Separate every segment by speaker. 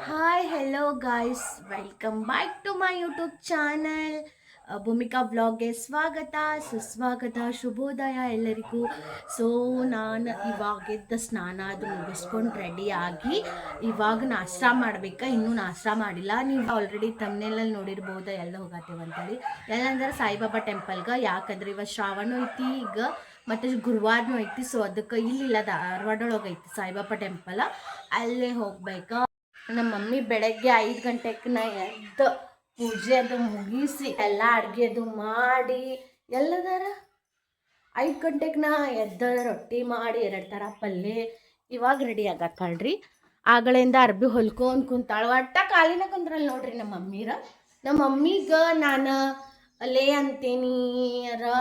Speaker 1: Hi hello guys welcome back to my YouTube channel Bhoomika ವ್ಲಾಗ್ಗೆ ಸ್ವಾಗತ ಸುಸ್ವಾಗತ ಶುಭೋದಯ ಎಲ್ಲರಿಗೂ. ಸೊ ನಾನು ಇವಾಗ ಎದ್ದ ಸ್ನಾನ ಅದು ಮುಗಿಸ್ಕೊಂಡು ರೆಡಿಯಾಗಿ ಇವಾಗ ನಾಷ್ಟ ಮಾಡ್ಬೇಕಾ, ಇನ್ನೂ ನಾಷ್ಟ ಮಾಡಿಲ್ಲ. ನೀವು ಆಲ್ರೆಡಿ ತಮ್ಮನೆಲ್ಲಲ್ಲಿ ನೋಡಿರ್ಬೋದು ಎಲ್ಲ ಹೋಗತ್ತೇವೆ ಅಂತೇಳಿ. ಎಲ್ಲಂದ್ರೆ ಸಾಯಿಬಾಬಾ ಟೆಂಪಲ್ಗೆ, ಯಾಕಂದ್ರೆ ಇವಾಗ ಶ್ರಾವಣ ಐತಿ ಈಗ ಮತ್ತು ಗುರುವಾರನೂ ಐತಿ. ಸೊ ಅದಕ್ಕೆ ಇಲ್ಲಿಲ್ಲ ಧಾರವಾಡೊಳಗೆ ಐತಿ ಸಾಯಿಬಾಬಾ ಟೆಂಪಲ್, ಅಲ್ಲೇ ಹೋಗ್ಬೇಕಾ. ನಮ್ಮ ಮಮ್ಮಿ ಬೆಳಗ್ಗೆ 5 ಗಂಟೆಗೆ ನಾ ಎದ್ದು ಪೂಜೆ ಅದು ಮುಗಿಸಿ ಎಲ್ಲ ಅಡುಗೆ ಅದು ಮಾಡಿ ಎಲ್ಲದಾರ 5 ಗಂಟೆಗೆ ನಾ ಎದ್ದು ರೊಟ್ಟಿ ಮಾಡಿ 2 ಥರ ಪಲ್ಯ ಇವಾಗ ರೆಡಿ ಆಗತ್ತಾಳ್ರಿ. ಆಗಳಿಂದ ಅರ್ಬಿ ಹೊಲ್ಕೊಂಡು ಕುಂತಾಳ, ಒಟ್ಟ ಕಾಲಿನ ಕುಂದ್ರಲ್ಲ ನೋಡ್ರಿ ನಮ್ಮ ಮಮ್ಮೀರ. ನಮ್ಮ ಮಮ್ಮಿಗೆ ನಾನು ಅಲ್ಲೇ ಅಂತೀನಿ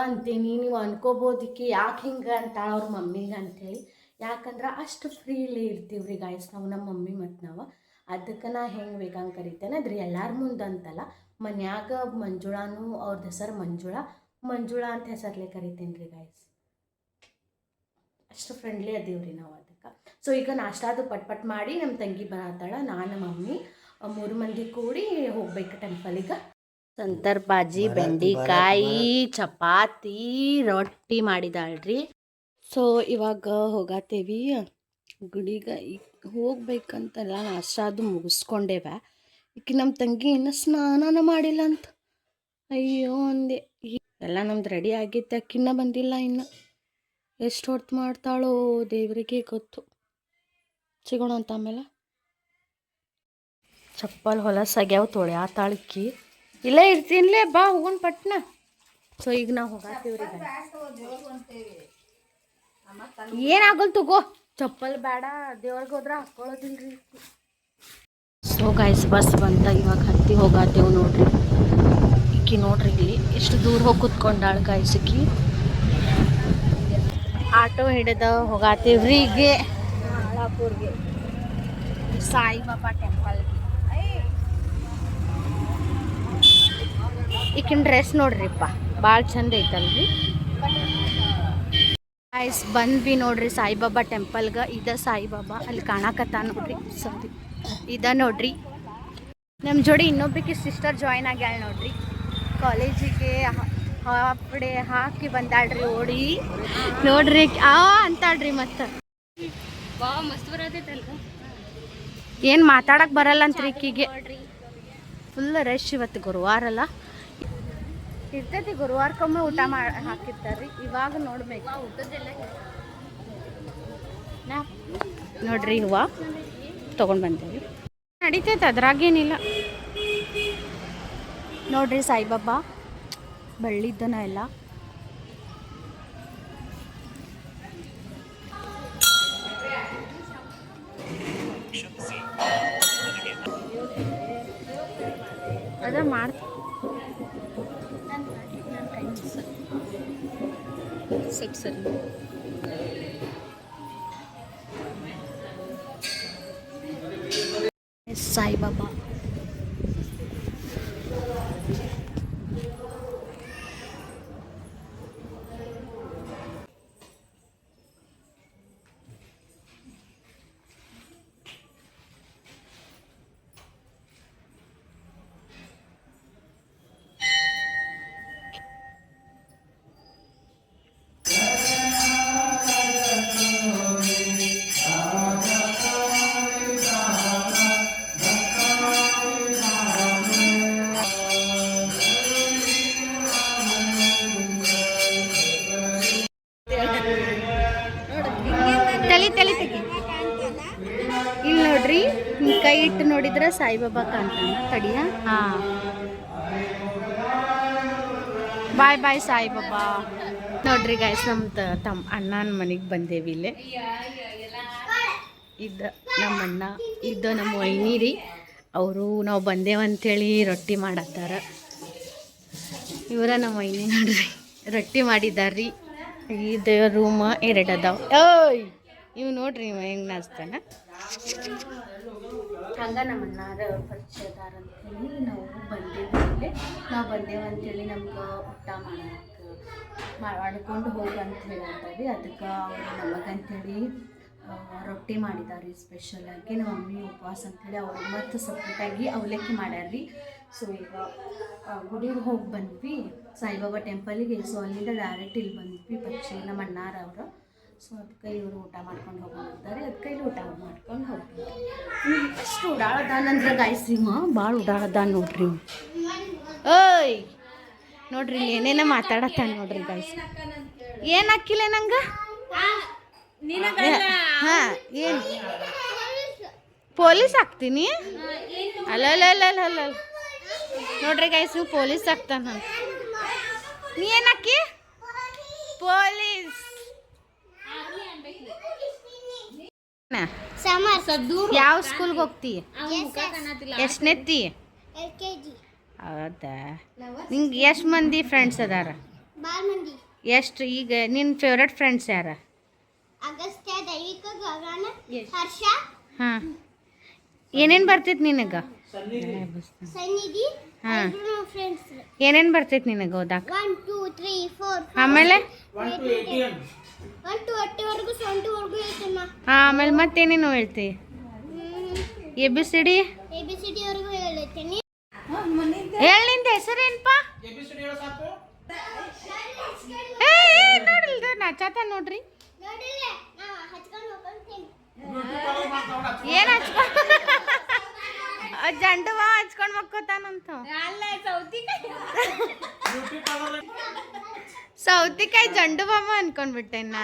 Speaker 1: ಅಂತೀನಿ, ನೀವು ಅನ್ಕೋಬೋದಿಕ್ಕೆ ಯಾಕೆ ಹಿಂಗೆ ಅಂತಾಳ ಅವ್ರ ಮಮ್ಮಿಗೆ ಅಂಥೇಳಿ. ಯಾಕಂದ್ರೆ ಅಷ್ಟು ಫ್ರೀಲಿ ಇರ್ತೀವಿ ರೀ ಗಾಯ್ಸ್ ನಾವು, ನಮ್ಮ ಮಮ್ಮಿ ಮತ್ತು ನಾವು. ಅದಕ್ಕೆ ನಾ ಹೆಂಗೆ ಬೇಕಂಗೆ ಕರಿತೇನೆ ಅದ್ರಿ ಎಲ್ಲರ ಮುಂದೆ ಅಂತಲ್ಲ. ಮನ್ಯಾಗ ಮಂಜುಳಾನು ಅವ್ರದ್ದು ಹೆಸರು ಮಂಜುಳಾ ಅಂತ ಹೆಸರ್ಲೆ ಕರಿತೇನೆ ರೀ ಗಾಯ್ಸ್. ಅಷ್ಟು ಫ್ರೆಂಡ್ಲಿ ಅದೀವ್ರಿ ನಾವು ಅದಕ್ಕೆ. ಸೊ ಈಗ ನಾಷ್ಟಾದು ಪಟ್ ಮಾಡಿ ನಮ್ಮ ತಂಗಿ ಬರತ್ತಾಳ, ನಾನು ಮಮ್ಮಿ 3 ಮಂದಿ ಕೂಡಿ ಹೋಗ್ಬೇಕು ಟೆಂಪಲಿಗೆ. ಸಂತರ್ ಬಾಜಿ, ಬೆಂಡಿಕಾಯಿ, ಚಪಾತಿ, ರೊಟ್ಟಿ ಮಾಡಿದಾಳ್ರಿ. ಸೊ ಇವಾಗ ಹೋಗತ್ತೇವಿ ಗುಡಿಗೆ. ಈಗ ಹೋಗ್ಬೇಕಂತೆಲ್ಲ ನಾಷ್ಟ ಅದು ಮುಗಿಸ್ಕೊಂಡೇವೆ. ಈಗ ನಮ್ಮ ತಂಗಿ ಇನ್ನೂ ಸ್ನಾನನ ಮಾಡಿಲ್ಲ ಅಂತ ಅಯ್ಯೋ ಅಂದೆ. ಎಲ್ಲ ನಮ್ದು ರೆಡಿ ಆಗಿತ್ತು, ಅಕ್ಕಿನ್ನ ಬಂದಿಲ್ಲ ಇನ್ನು. ಎಷ್ಟು ಹೊತ್ತು ಮಾಡ್ತಾಳೋ ದೇವರಿಗೆ ಗೊತ್ತು. ಸಿಗೋಣ ಅಂತ ಆಮೇಲೆ. ಚಪ್ಪಲ್ ಹೊಲಸಾಗ್ಯಾವ ತೊಳ್ಯಾತಾಳಿಕ್ಕಿ. ಇಲ್ಲೇ ಇರ್ತೀನಿಲೇ ಬಾ ಹೋಗೋಣ ಪಟ್ನ. ಸೊ ಈಗ ನಾವು ಹೋಗತ್ತೀವ್ರಿ. ಏನಾಗಲ್ ತಗೋ, ಚಪ್ಪಲ್ ಬೇಡ, ದೇವ್ರಿಗೆ ಹೋದ್ರೆ ಹಾಕ್ಕೊಳ್ಳೋದಿಲ್ರಿ. ಸೊ ಗಾಯ್ಸ್ ಬಸ್ ಬಂತ, ಇವಾಗ ಹತ್ತಿ ಹೋಗತ್ತೇವು ನೋಡ್ರಿ. ಇಕ್ಕಿ ನೋಡ್ರಿ ಇಲ್ಲಿ ಎಷ್ಟು ದೂರ ಹೋಗಿ ಕುತ್ಕೊಂಡಾಳ ಗಾಯ್ಸಿಕ್ಕಿ. ಆಟೋ ಹಿಡಿದ ಹೋಗತ್ತೇವ್ರಿ ಹೀಗೆ ಹಾಳಾಪುರ್ಗೆ, ಸಾಯಿಬಾಬಾ ಟೆಂಪಲ್ಗೆ. ಈಕಿನ ಡ್ರೆಸ್ ನೋಡ್ರಿಪ್ಪ ಭಾಳ ಚಂದ ಐತಲ್ರಿ. ಗಾಯ್ಸ್ ಬಂದ್ವಿ ನೋಡ್ರಿ ಸಾಯಿಬಾಬಾ ಟೆಂಪಲ್ಗೆ. ಇದ ಸಾಯಿಬಾಬಾ ಅಲ್ಲಿ ಕಾಣಕತ್ತ ನೋಡ್ರಿ. ಸಾರಿ ಇದ ನೋಡ್ರಿ. ನಮ್ಮ ಜೋಡಿ ಇನ್ನೊಬ್ಬಕ್ಕೆ ಸಿಸ್ಟರ್ ಜಾಯ್ನ್ ಆಗ್ಯಾಳ ನೋಡ್ರಿ. ಕಾಲೇಜಿಗೆ ಹಾಫ್ಡೇ ಹಾಕಿ ಬಂದಾಳ್ರಿ ಓಡಿ ನೋಡ್ರಿ. ಅಂತಾಳ್ರಿ ಮತ್ತೆ ಮಸ್ತ್ ಬರತೈತಲ್ವ. ಏನು ಮಾತಾಡಕ್ಕೆ ಬರಲ್ಲ ಅಂತ್ರಿ ಈಕಿಗೆ. ಫುಲ್ ರಶ್ ಇವತ್ತು ಗುರುವಾರ ಅಲ್ಲ, ಇರ್ತೈತಿ ಗುರುವಾರಕ್ಕೊಮ್ಮೆ ಊಟ ಹಾಕಿರ್ತಾರ್ರಿ. ಇವಾಗ ನೋಡ್ಬೇಕು ನೋಡ್ರಿ, ಹೂವು ತೊಗೊಂಡು ಬಂದೇವಿ, ನಡೀತೈತೆ ಅದ್ರಾಗೇನಿಲ್ಲ ನೋಡ್ರಿ. ಸಾಯಿಬಾಬಾ ಬಳ್ಳಿದ್ದನ ಎಲ್ಲ ಅದ ಮಾಡ್ತ ಸರಿ ಸಾಯಿಬಾಬಾ. ಇಲ್ಲಿ ನೋಡ್ರಿ, ಕೈ ಇಟ್ಟು ನೋಡಿದ್ರೆ ಸಾಯಿಬಾಬಾ ಕಾಣ್ತಾನ. ತಡಿಯ, ಹಾಂ ಬಾಯ್ ಬಾಯ್ ಸಾಯಿಬಾಬಾ. ನೋಡ್ರಿ ಗಾಯ್ಸ್, ನಮ್ಮ ಅಣ್ಣನ ಮನೆಗೆ ಬಂದೇವಿ. ಇಲ್ಲೇ ಇದ್ದ ನಮ್ಮ ಅಣ್ಣ, ಇದ್ದ ನಮ್ಮ ವೈನಿ ರೀ. ಅವರು ನಾವು ಬಂದೇವಂತೇಳಿ ರೊಟ್ಟಿ ಮಾಡತ್ತಾರ. ಇವರ ನಮ್ಮ ವೈನಿ ನೋಡ್ರಿ ರೊಟ್ಟಿ ಮಾಡಿದಾರ್ರಿ. ಇದು ರೂಮ್ 2 ಅದಾವ. ಓಯ್ ಇವು ನೋಡ್ರಿ ಇವ ಹೆಂಗೆ ನಾಚ್ತಾನ. ಹಂಗೆ ನಮ್ಮ ಅಣ್ಣಾರ ಪರಿಚಯದಾರ ಅಂತೇಳಿ ನಾವು ಬಂದೇವಿ. ನಾವು ಬಂದೇವಂತೇಳಿ ನಮ್ಗೆ ಊಟ ಮಾಡ್ಕೊಂಡು ಹೋಗಂತ ಹೇಳತ್ತೀವಿ. ಅದಕ್ಕೆ ಅವರು ನಮಗಂತೇಳಿ ರೊಟ್ಟಿ ಮಾಡಿದ್ದಾರೆ ಸ್ಪೆಷಲಾಗಿ. ನಮ್ಮ ಮಮ್ಮಿ ಉಪವಾಸ ಅಂತೇಳಿ ಅವ್ರಿಗೆ ಮತ್ತು ಸಪ್ರೇಟಾಗಿ ಅವಲಕ್ಕಿ ಮಾಡ್ಯಾರ್ರಿ. ಸೊ ಈಗ ಗುಡಿಗೆ ಹೋಗಿ ಬಂದ್ವಿ ಸಾಯಿಬಾಬಾ ಟೆಂಪಲಿಗೆ. ಸೊ ಅಲ್ಲಿಂದ ಡೈರೆಕ್ಟ್ ಇಲ್ಲಿ ಬಂದ್ವಿ ಪಕ್ಷಿ ನಮ್ಮ ಅಣ್ಣಾರ ಅವರು. ಸೊ ಅದಕ್ಕೆ ಇವರು ಊಟ ಮಾಡ್ಕೊಂಡು ಹೋಗ್ತಾರೆ, ಅದಕ್ಕೆ ಇಲ್ಲಿ ಊಟ ಮಾಡ್ಕೊಂಡು ಹೋಗ್ತಾರೆ. ಎಷ್ಟು ಉಡಾಳದಾನಂದ್ರೆ ಗಾಯ್ಸ್ ಇವ ಭಾಳ ಉಡಾಳದಾನ ನೋಡ್ರಿ ಇವ್. ಓಯ್ ನೋಡ್ರಿ ಇಲ್ಲಿ ಏನೇನೋ ಮಾತಾಡತ್ತಾನ ನೋಡ್ರಿ ಗಾಯ್ಸ್. ಏನು ಹಾಕಿಲ್ಲ ನಂಗೆ? ಹಾಂ ಏನು ಪೊಲೀಸ್ ಹಾಕ್ತೀನಿ? ಅಲ್ಲ ನೋಡ್ರಿ ಗಾಯ್ಸ್ ನೀವು ಪೊಲೀಸ್ ಹಾಕ್ತಾನ. ನೀ ಏನು ಹಾಕಿ? ಪೊಲೀಸ್. ಯಾವ ಸ್ಕೂಲ್ಗೆ ಹೋಗ್ತಿ? ಎಷ್ಟನೆತ್ತಿ? ಹೌದಾ. ನಿಂಗೆ ಎಷ್ಟು ಮಂದಿ ಫ್ರೆಂಡ್ಸ್ ಅದಾರ? ಎಷ್ಟು? ಈಗ ನಿನ್ನ ಫೇವ್ರೆಟ್ ಫ್ರೆಂಡ್ಸ್ ಯಾರ? ಹಾಂ ಏನೇನು ಬರ್ತೈತಿ ನಿನಗೆ? ಹಾಂ ಏನೇನು ಬರ್ತೈತಿ ನಿನಗೆ ಓದಾಕ? ಆಮೇಲೆ ಹಾಂ ಆಮೇಲೆ ಮತ್ತೇನೇನು ಹೇಳ್ತಿ? ABCD ಹೇಳಿ. ನಿಂದ ಹೆಸರೇನಪ್ಪ? ನೋಡಿಲ್ರಿ ನಾಚಾತ ನೋಡ್ರಿ. ಏನು ಹಚ್ಕೊಂಡು ಜಂಡುವ ಹಚ್ಕೊಂಡು ಮಕ್ಕೋತಾನಂತ. ಸೌತಿಕಾಯಿ ಜಂಡು ಬಾಮ ಅನ್ಕೊಂಡ್ಬಿಟ್ಟೆ ನಾ.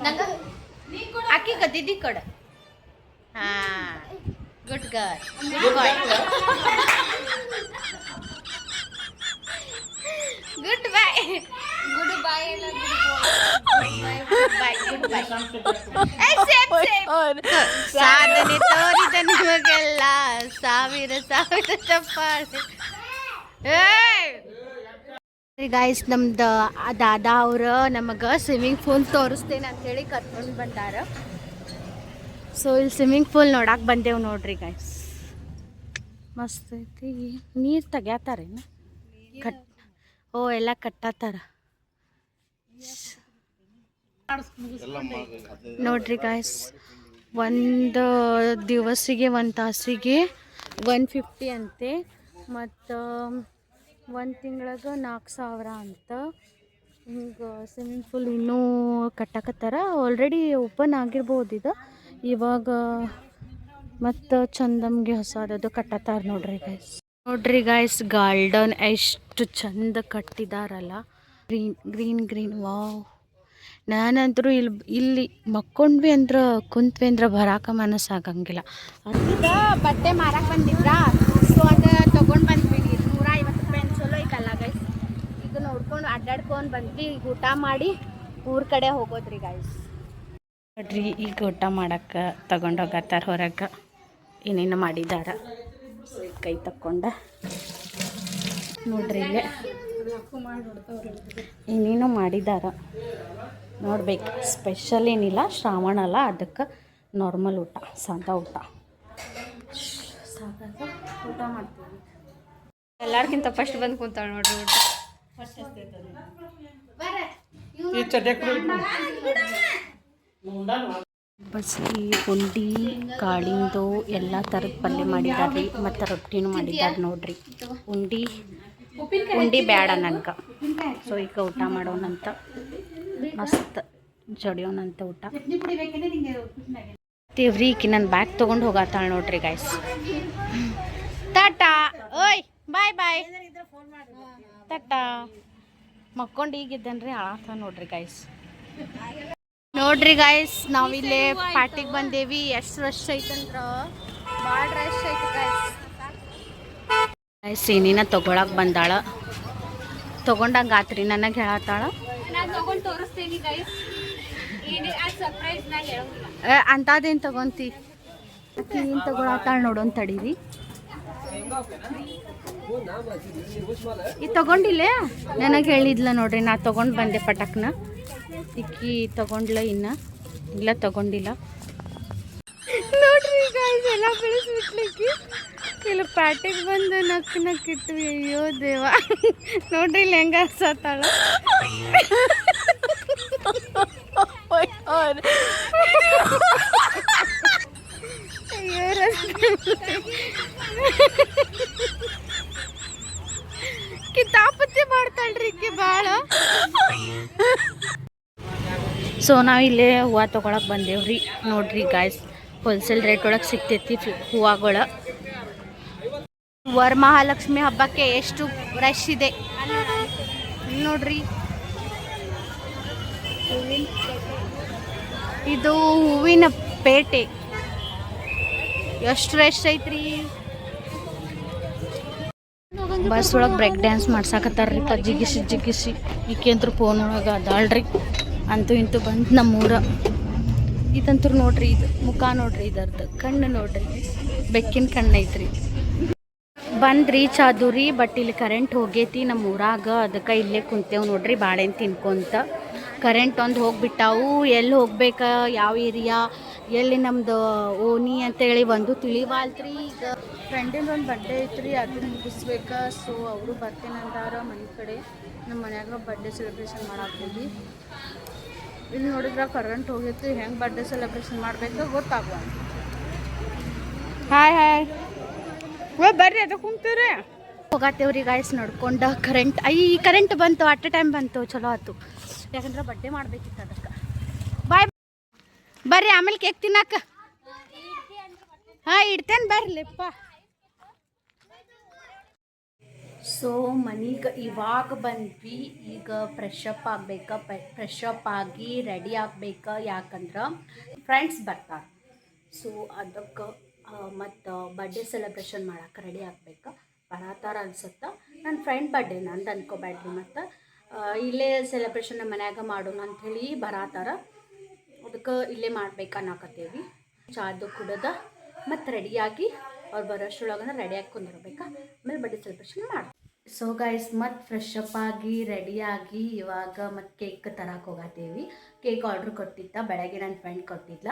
Speaker 1: ಅದ ಅಕ್ಕಿ ಕದ್ದಿದ್ದಿ ಕೊಡ. ಹಾ good girl. Good bye. Good bye ಎಲ್ಲ ಸಾಧನೆ ತೋರಿದ ನಿಮಗೆಲ್ಲ ಸಾವಿರ ಸಾವಿರ ಚಪ್ಪಾಳೆ. ಗಾಯ್ಸ್ ನಮ್ದು ದಾದಾ ಅವರು ನಮಗೆ ಸ್ವಿಮ್ಮಿಂಗ್ ಪೂಲ್ ತೋರಿಸ್ತೇನೆ ಅಂತೇಳಿ ಕರ್ಕೊಂಡು ಬಂದಾರ. ಸೊ ಇಲ್ಲಿ ಸ್ವಿಮ್ಮಿಂಗ್ ಪೂಲ್ ನೋಡಕ್ಕೆ ಬಂದೇವು ನೋಡ್ರಿ ಗಾಯ್ಸ್. ಮಸ್ತ್ ಐತಿ. ನೀರು ತೆಗ್ಯಾತಾರೇನು? ಕಟ್ ಎಲ್ಲ ಕಟ್ಟತ್ತಾರ ನೋಡ್ರಿ ಗಾಯ್ಸ್. ಒಂದು ದಿವಸಿಗೆ ಒಂದು ತಾಸಿಗೆ 150 ಅಂತೆ, ಮತ್ತು ಒಂದು ತಿಂಗಳಿಗೆ 4000 ಅಂತ. ಹಿಂಗೆ ಸ್ವಿಮ್ಮಿಂಗ್ ಪೂಲ್ ಇನ್ನೂ ಕಟ್ಟಕತ್ತಾರ. ಆಲ್ರೆಡಿ ಓಪನ್ ಆಗಿರ್ಬೋದು ಇದು ಇವಾಗ. ಮತ್ತು ಚಂದಮ್ಗೆ ಹೊಸದದು ಕಟ್ಟತ್ತಾರ ನೋಡ್ರಿ ಗಾಯ್ಸ್. ನೋಡ್ರಿ ಗಾಯ್ಸ್ ಗಾರ್ಡನ್ ಎಷ್ಟು ಚಂದ ಕಟ್ಟಿದಾರಲ್ಲ. Green green wow. ನಾನಂತರೂ ಇಲ್ಲಿ ಮಕ್ಕೊಂಡ್ವಿ ಅಂದ್ರೆ ಕುಂತ್ವಿ ಅಂದ್ರೆ ಬರಾಕ ಮನಸ್ಸಾಗಂಗಿಲ್ಲ. ಅದ ಬಟ್ಟೆ ಮಾರಕ್ಕೆ ಬಂದಿದ್ರಾ? ಸೊ ಅದು ತೊಗೊಂಡು ಬಂದ್ವಿ. 150 ರೂಪಾಯಿ ಚಲೋ ಐತಲ್ಲ ಗೈಸ್. ಈಗ ನೋಡ್ಕೊಂಡು ಅಡ್ಡಾಡ್ಕೊಂಡು ಬಂದ್ವಿ. ಈಗ ಊಟ ಮಾಡಿ ಊರ ಕಡೆ ಹೋಗೋದ್ರಿ ಗೈಸ್. ನೋಡ್ರಿ ಈಗ ಊಟ ಮಾಡಕ್ಕೆ ತಗೊಂಡೋಗತ್ತಾರ ಹೊರಗೆ. ಏನೇನು ಮಾಡಿದಾರ. ಸೊ ಈಗ ಕೈ ತಕ್ಕೊಂಡ ನೋಡ್ರಿ ಇಲ್ಲೇ ಏನೇನೋ ಮಾಡಿದಾರ ನೋಡ್ಬೇಕು. ಸ್ಪೆಷಲ್ ಏನಿಲ್ಲ, ಶ್ರಾವಣ ಅಲ್ಲ, ಅದಕ್ಕೆ ನಾರ್ಮಲ್ ಊಟ, ಸಾದಾ ಊಟ. ಸಾಕಾಗ ಊಟ ಮಾಡ್ತೀವಿ. ಎಲ್ಲರಿಗಿಂತ ಫಸ್ಟ್ ಬಂದು ಕೂತಾಳೆ ನೋಡ್ರಿ ಊಟ. ಬಸ್ಗಿ, ಪುಂಡಿ, ಕಾಳಿಂದು ಎಲ್ಲ ಥರದ ಪಲ್ಯ ಮಾಡಿದಾರ್ರಿ. ಮತ್ತು ರೊಟ್ಟಿನೂ ಮಾಡಿದ್ದಾರೆ ನೋಡ್ರಿ. ಉಂಡಿ ಬೇಡ ನನಗೆ. ಸೊ ಈಗ ಊಟ ಮಾಡೋಣಂತ, ಮಸ್ತ್ ಜಡಿಯೋಣಂತ ಊಟ. ದೇವ್ರಿ ಈಕಿ ನನ್ನ ಬ್ಯಾಗ್ ತೊಗೊಂಡು ಹೋಗತ್ತಾಳೆ ನೋಡ್ರಿ ಗೈಸ್. ಟಾಟಾ. ಓಯ್ ಬಾಯ್ ಬಾಯ್. ಟಾಟಾ. ಮಕ್ಕೊಂಡು ಈಗಿದ್ದೇನ್ರಿ ಆತ ನೋಡ್ರಿ ಗೈಸ್. ನೋಡ್ರಿ ಗೈಸ್ ನಾವಿಲ್ಲೇ ಪಾರ್ಟಿಗೆ ಬಂದೇವಿ. ಎಷ್ಟು ರಶ್ ಐತಂದ್ರೆ ಭಾಳ ರಶ್ ಐತೆ ಗೈಸ್. ಗೈಸ್ ಏನೇನ ತೊಗೊಳಕ್ಕೆ ಬಂದಾಳ. ತೊಗೊಂಡಂಗೆ ಆತ್ರಿ ನನಗೆ ಹೇಳತ್ತಾಳ. ಅಂಥದ್ದೇನು ತೊಗೊಂತಿ? ಏನು ತೊಗೊಳತ್ತಾಳ ನೋಡೋನ್ ತಡೀರಿ. ಇದು ತೊಗೊಂಡಿಲ್ಲ, ನನಗೆ ಹೇಳಿದ್ಲ ನೋಡ್ರಿ. ನಾ ತೊಗೊಂಡು ಬಂದೆ ಪಟಕ್ನ. ಇಕ್ಕಿ ತೊಗೊಂಡ್ಲ ಇಲ್ಲ ತೊಗೊಂಡಿಲ್ಲ ನೋಡ್ರಿ ಗಾಯ್ಸ್. ಎಲ್ಲ ಬೆಳೆಸ್ಬಿಟ್ಲಿಕ್ಕಿ
Speaker 2: ಇಲ್ಲಿ ಪ್ಯಾಟಿಗೆ ಬಂದು ನಕ್ಕಿಟ್ಟು ಅಯ್ಯೋ ದೇವ ನೋಡ್ರಿ ಇಲ್ಲಿ ಹೆಂಗ ಹರ್ಸತ್ತಾಳ ಕಿತಾಪತಿ ಮಾಡ್ತಾಳ್ರಿ ಈಕಿ ಭಾಳ. ಸೊ ನಾವು ಇಲ್ಲೇ ಹೂವು ತೊಗೊಳಕ್ಕೆ ಬಂದೇವ್ರಿ. ನೋಡ್ರಿ ಗಾಯ್ಸ್ ಹೋಲ್ಸೇಲ್ ರೇಟ್ ಒಳಗೆ ಸಿಗ್ತೈತಿ ಹೂವುಗಳು. ವರಮಹಾಲಕ್ಷ್ಮಿ ಹಬ್ಬಕ್ಕೆ ಎಷ್ಟು ರಶ್ ಇದೆ ನೋಡ್ರಿ. ಇದು ಹೂವಿನ ಪೇಟೆ, ಎಷ್ಟು ರಶ್ ಐತ್ರಿ. ಬಸ್ ಒಳಗೆ ಬ್ರೇಕ್ ಡ್ಯಾನ್ಸ್ ಮಾಡ್ಸಾಕತ್ತಾರ್ರಿ ಜಿಗಿಸಿ ಜಿಗಿಸಿ. ಈಕೆ ಅಂತೂ ಫೋನ್ ಒಳಗೆ ಅದಾಳ್ರಿ. ಅಂತೂ ಇಂತೂ ಬಂದು ನಮ್ಮೂರ. ಇದಂತೂ ನೋಡ್ರಿ, ಇದು ಮುಖ ನೋಡ್ರಿ, ಇದರ್ದು ಕಣ್ಣು ನೋಡ್ರಿ, ಬೆಕ್ಕಿನ ಕಣ್ಣು ಐತ್ರಿ. ಬಂದು ರೀಚ್ ಆದೂರಿ. ಬಟ್ ಇಲ್ಲಿ ಕರೆಂಟ್ ಹೋಗೈತಿ ನಮ್ಮ ಊರಾಗ, ಅದಕ್ಕೆ ಇಲ್ಲೇ ಕುಂತೇವು ನೋಡ್ರಿ ಬಾಳೆಹಣ್ಣು ತಿನ್ಕೊಂತ. ಕರೆಂಟ್ ಒಂದು ಹೋಗ್ಬಿಟ್ಟಾವು. ಎಲ್ಲಿ ಹೋಗ್ಬೇಕ, ಯಾವ ಏರಿಯಾ, ಎಲ್ಲಿ ನಮ್ದು ಓಣಿ ಅಂತೇಳಿ ಒಂದು ತಿಳಿವಾಲ್ತ್ರಿ. ಈಗ ಫ್ರೆಂಡಿಂದ ಒಂದು ಬರ್ಡೇ ಐತ್ರಿ, ಅದು ಮುಗಿಸ್ಬೇಕ. ಸೊ ಅವರು ಬರ್ತೇನಂದಾರ ಮನೆ ಕಡೆ. ನಮ್ಮ ಮನ್ಯಾಗ ಬರ್ಡೇ ಸೆಲೆಬ್ರೇಷನ್ ಮಾಡಾಕ್ತೀವಿ. ಇಲ್ಲಿ ನೋಡಿದ್ರೆ ಕರೆಂಟ್ ಹೋಗೈತಿ, ಹೆಂಗೆ ಬರ್ಡೇ ಸೆಲೆಬ್ರೇಷನ್ ಮಾಡಬೇಕು ಗೊತ್ತಾಗುವ. ಹಾಯ್ ಹಾಯ್ ಬರ್ರಿ, ಅದು ಕುಂತೀರಿ ಹೋಗತ್ತೇವ್ರಿ ಗಾಯ್ಸ್ ನೋಡ್ಕೊಂಡ. ಕರೆಂಟ್ ಬಂತು, ಅಟ್ ಎ ಟೈಮ್ ಬಂತು, ಚಲೋ ಆಯ್ತು. ಯಾಕಂದ್ರೆ ಬರ್ಡೇ ಮಾಡ್ಬೇಕಿತ್ತು ಅದಕ್ಕೆ. ಬಾಯ್ ಬರ್ರಿ, ಆಮೇಲೆ ಕೇಕ್ ತಿನ್ನಕ್ಕ. ಹಾಂ ಇಡ್ತೇನೆ ಬರ್ಲಿಪ್ಪ. ಸೊ ಮನೆಗೆ ಇವಾಗ ಬಂದ್ವಿ. ಈಗ ಫ್ರೆಶ್ ಅಪ್ ಆಗ್ಬೇಕು. ಫ್ರೆಶ್ ಅಪ್ ಆಗಿ ರೆಡಿ ಆಗ್ಬೇಕು. ಯಾಕಂದ್ರೆ ಫ್ರೆಂಡ್ಸ್ ಬರ್ತಾರೆ. ಸೊ ಅದಕ್ಕೆ ಮತ್ತು ಬರ್ಡೇ ಸೆಲೆಬ್ರೇಷನ್ ಮಾಡೋಕೆ ರೆಡಿ ಆಗ್ಬೇಕು. ಬರತ್ತಾರ ಅನ್ಸುತ್ತೆ. ನನ್ನ ಫ್ರೆಂಡ್ ಬರ್ಡೇ ನಂದು ಅನ್ಕೋಬೇಡ್ರಿ. ಮತ್ತು ಇಲ್ಲೇ ಸೆಲೆಬ್ರೇಷನ್ ನಮ್ಮ ಮನ್ಯಾಗ ಮಾಡೋಣ ಅಂಥೇಳಿ ಬರತ್ತಾರ. ಅದಕ್ಕೆ ಇಲ್ಲೇ ಮಾಡ್ಬೇಕು ಅನ್ನಕತ್ತೇವಿ. ಚಾದು ಕುಡದ ಮತ್ತು ರೆಡಿಯಾಗಿ ಅವ್ರು ಬರೋಷ್ರೊಳಗನ ರೆಡಿಯಾಗಿ ಕುಂದಿರ್ಬೇಕು. ಆಮೇಲೆ ಬರ್ಡೇ ಸೆಲೆಬ್ರೇಷನ್ ಮಾಡಿ. ಸೊ ಗೈಸ್ ಮತ್ತು ಫ್ರೆಶ್ ಅಪ್ ಆಗಿ ರೆಡಿಯಾಗಿ ಇವಾಗ ಮತ್ತು ಕೇಕ್ ತರಕ್ಕೆ ಹೋಗತ್ತೇವಿ. ಕೇಕ್ ಆರ್ಡ್ರ್ ಕೊಟ್ಟಿದ್ದ ಬೆಳಗ್ಗೆ ನನ್ನ ಫ್ರೆಂಡ್ ಕೊಟ್ಟಿದ್ಲ.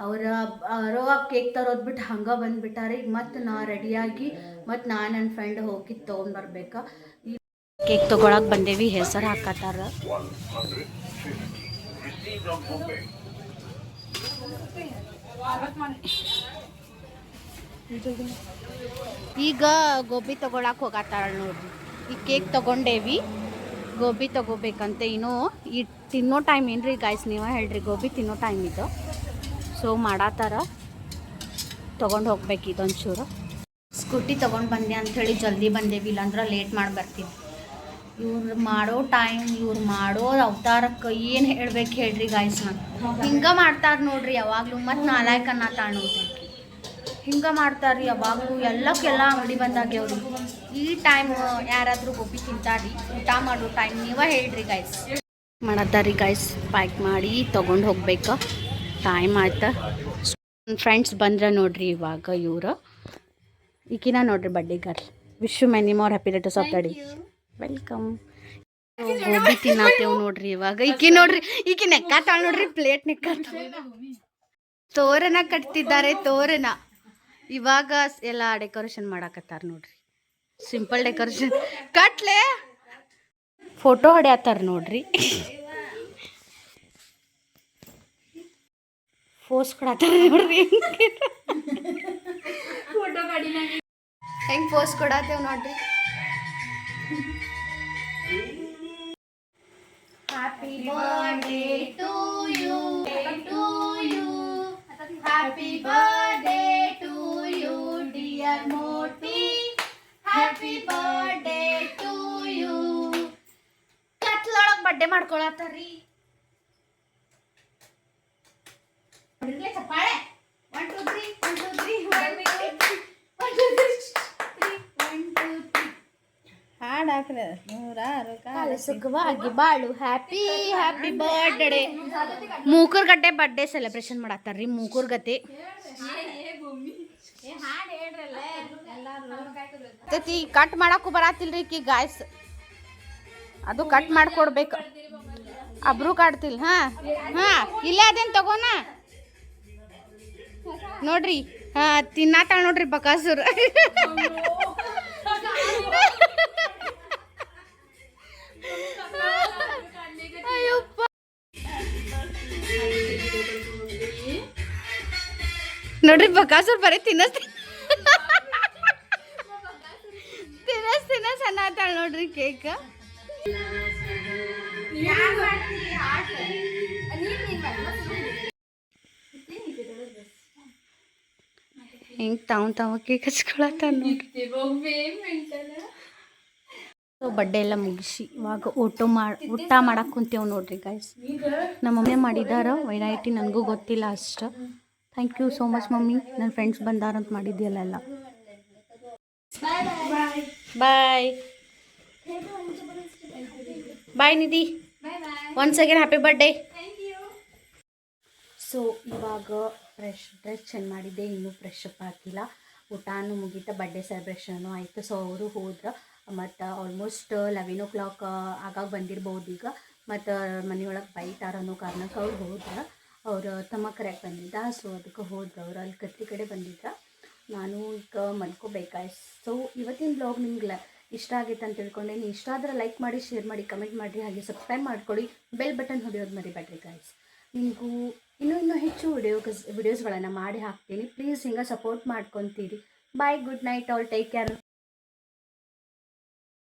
Speaker 2: ಅವರು ಕೇಕ್ ತರೋದು ಬಿಟ್ಟು ಹಂಗೆ ಬಂದುಬಿಟ್ಟಾರೆ. ಮತ್ತು ನಾ ರೆಡಿಯಾಗಿ ಮತ್ತು ನನ್ನ ಫ್ರೆಂಡ್ ಹೋಗಿ ತೊಗೊಂಡ್ಬರ್ಬೇಕು. ಕೇಕ್ ತೊಗೊಳಕ್ಕೆ ಬಂದೇವಿ. ಹೆಸರು ಹಾಕತ್ತಾರ. ಈಗ ಗೋಬಿ ತೊಗೊಳಕ್ಕೆ ಹೋಗತ್ತಾಳ ನೋಡ್ರಿ. ಈ ಕೇಕ್ ತೊಗೊಂಡೇವಿ, ಗೋಬಿ ತೊಗೋಬೇಕಂತೆ. ಇನ್ನೂ ಈ ತಿನ್ನೋ ಟೈಮ್ ಏನ್ರಿ ಗಾಯ್ಸ್, ನೀವೇ ಹೇಳ್ರಿ. ಗೋಬಿ ತಿನ್ನೋ ಟೈಮ್ ಇದು. ಸೊ ಮಾಡತ್ತಾರ, ತೊಗೊಂಡು ಹೋಗ್ಬೇಕು. ಇದೊಂದು ಚೂರು ಸ್ಕೂಟಿ ತೊಗೊಂಡು ಬಂದೆ ಅಂಥೇಳಿ ಜಲ್ದಿ ಬಂದೇವಿ, ಇಲ್ಲಾಂದ್ರೆ ಲೇಟ್ ಮಾಡಿ ಬರ್ತೀವಿ. ಇವ್ರು ಮಾಡೋ ಟೈಮ್, ಇವ್ರು ಮಾಡೋ ಅವತಾರಕ್ಕೆ ಏನು ಹೇಳ್ಬೇಕು ಹೇಳ್ರಿ ಗಾಯ್ಸ್. ನಾನು ಹಿಂಗೆ ಮಾಡ್ತಾರೆ ನೋಡ್ರಿ ಯಾವಾಗಲೂ. ಮತ್ತು ನಾಲ್ಕು ಅನ್ನತ್ತಾಳ ನೋಡ್ರಿ, ಹಿಂಗೆ ಮಾಡ್ತಾರೆ ಯಾವಾಗಲೂ. ಎಲ್ಲಕ್ಕೆಲ್ಲ ಅಂಗಡಿ ಬಂದಾಗ್ಯವ್ರಿ. ಈ ಟೈಮ್ ಯಾರಾದರೂ ಗೋಬಿ ತಿಂತಾರ್ರಿ, ಊಟ ಮಾಡೋ ಟೈಮ್. ನೀವೇ ಹೇಳ್ರಿ ಗಾಯ್ಸ್. ಮಾಡತ್ತಾರಿ ಗಾಯ್ಸ್, ಪ್ಯಾಕ್ ಮಾಡಿ ತೊಗೊಂಡು ಹೋಗ್ಬೇಕು. ಟೈಮ್ ಆಯ್ತು. ಫ್ರೆಂಡ್ಸ್ ಬಂದ್ರೆ ನೋಡ್ರಿ ಇವಾಗ ಇವರು. ಈಕಿನ ನೋಡ್ರಿ buddy girl. Wish you many more happy returns of the day. Welcome. Gobi ತಿನ್ನತ್ತೇವು ನೋಡ್ರಿ ಇವಾಗ. ಈಕಿ ನೋಡ್ರಿ, ಈಕಿ ನೆಕ್ಕಾತಾಳ ನೋಡ್ರಿ, ಪ್ಲೇಟ್ ನೆಕ್ಕಾತಾಳ. ತೋರಣ ಕಟ್ತಿದ್ದಾರೆ, ತೋರಣ. ಇವಾಗ ಎಲ್ಲ ಡೆಕೋರೇಷನ್ ಮಾಡಾಕತ್ತಾರ ನೋಡ್ರಿ. ಸಿಂಪಲ್ ಡೆಕೋರೇಷನ್ ಕಟ್ಲೆ ಫೋಟೋ ಹೊಡ್ಯಾತಾರ ನೋಡ್ರಿ. ಪೋಸ್ ಕೊಡತ್ತಾರ ನೋಡ್ರಿ. ಹೆಂಗೆ ಪೋಸ್ ಕೊಡತ್ತೇವ್ ನೋಡ್ರಿ. Happy birthday to you, to you, happy birthday to you dear Moti, happy birthday to you. ಕತ್ಲೊಳಗೆ ಬರ್ಡೇ ಮಾಡ್ಕೊಳತ್ತಾರ್ರಿ. ಚಪ್ಪಾಳೆ. 1 2 3 1 2 3 1 2 3 1 2 3 1 2 3 ಹಾಡು ಹಾಕ್ರೆ ನೂರಾರು ಕಾಲ ಸುಖವಾಗಿ ಬಾಳು. Happy happy birthday. ಮೂಕೂರ್ಗಟ್ಟೆ ಬರ್ಡೇ ಸೆಲೆಬ್ರೇಷನ್ ಮಾಡತ್ತಾರ್ರಿ. ಮೂಕೂರ್ಗತೆ ಕಟ್ ಮಾಡಕ್ಕೂ ಬರತ್ತಿಲ್ರಿ ಕಿ ಗಾಯ್ಸ್. ಅದು ಕಟ್ ಮಾಡ್ಕೊಡ್ಬೇಕು. ಅಬ್ರು ಕಾಡ್ತಿಲ್ಲ. ಹಾಂ ಹಾಂ ಇಲ್ಲೇ ಅದೇನು ತಗೋಣ ನೋಡ್ರಿ. ತಿನ್ನಾತಾಳ ನೋಡ್ರಿ ಬಕಾಸುರ. ಅಯ್ಯಪ್ಪ ನೋಡ್ರಿ ಬಕಾಸುರ್ ಬರೀ ತಿನ್ನಸ್ ತಿನ್ನಸ್ ಅನ್ನತಾಳ ನೋಡ್ರಿ ಕೇಕ್. ಹಿಂಗೆ ತಾವ ಕೇಕ್ ಹಚ್ಕೊಳತ್ತ ನೋಡ್ರಿ. ಸೊ ಬಡ್ಡೆ ಎಲ್ಲ ಮುಗಿಸಿ ಇವಾಗ ಊಟ ಮಾಡಕ್ಕೆ ಕುಂತೇವು ನೋಡ್ರಿ ಗೈಸ್. ನಮ್ಮ ಮಮ್ಮಿ ಮಾಡಿದಾರ ವೆರೈಟಿ, ನನಗೂ ಗೊತ್ತಿಲ್ಲ ಅಷ್ಟು. Thank you so much mummy, ನನ್ನ ಫ್ರೆಂಡ್ಸ್ ಬಂದಾರಂತ ಮಾಡಿದ್ಯಲ್ಲ ಎಲ್ಲ. Bye bye Nidhi, once again happy birthday. So ಇವಾಗ ಡ್ರೆಸ್ ಚೇಂಜ್ ಮಾಡಿದ್ದೆ, ಇನ್ನೂ ಫ್ರೆಶ್ ಅಪ್ ಆಗಿಲ್ಲ. ಊಟನೂ ಮುಗೀತ, ಬರ್ಡೇ ಸೆಲೆಬ್ರೇಷನು ಆಯಿತು. ಸೊ ಅವರು ಹೋದ್ರೆ ಮತ್ತು ಆಲ್ಮೋಸ್ಟ್ 11 o'clock ಆಗಾಗ ಬಂದಿರ್ಬೋದು ಈಗ. ಮತ್ತು ಮನೆಯೊಳಗೆ ಬೈತಾರ ಅನ್ನೋ ಕಾರಣಕ್ಕೆ ಅವ್ರು ಹೋದ್ರೆ, ಅವ್ರು ತಮ್ಮ ಕರೆಯಾಗಿ ಬಂದಿದ್ದ. ಸೊ ಅದಕ್ಕೆ ಹೋದ್ರೆ ಅವ್ರು ಅಲ್ಲಿ ಕತ್ತಿ ಕಡೆ ಬಂದಿದ್ದ. ನಾನು ಈಗ ಮಲ್ಕೋಬೇಕಾಯ್ತು. ಸೊ ಇವತ್ತಿನ ಬ್ಲಾಗ್ ನಿಮ್ಗೆ ಇಷ್ಟ ಆಗೈತೆ ಅಂತ ತಿಳ್ಕೊಂಡೇನಿ. ಇಷ್ಟ ಆದರೆ ಲೈಕ್ ಮಾಡಿ, ಶೇರ್ ಮಾಡಿ, ಕಮೆಂಟ್ ಮಾಡಿರಿ, ಹಾಗೆ ಸಬ್ಸ್ಕ್ರೈಬ್ ಮಾಡ್ಕೊಳ್ಳಿ. ಬೆಲ್ ಬಟನ್ ಹೊಡೆಯೋದು ಮರಿಬೇಡ್ರಿ ಗೈಸ್. ನಿಮಗೂ ಇನ್ನೂ ಹೆಚ್ಚು ವಿಡಿಯೋಸ್ಗಳನ್ನು ಮಾಡಿ ಹಾಕ್ತೀನಿ. ಪ್ಲೀಸ್ ಹಿಂಗೆ ಸಪೋರ್ಟ್ ಮಾಡ್ಕೊತೀರಿ. Bye, good night, all take care.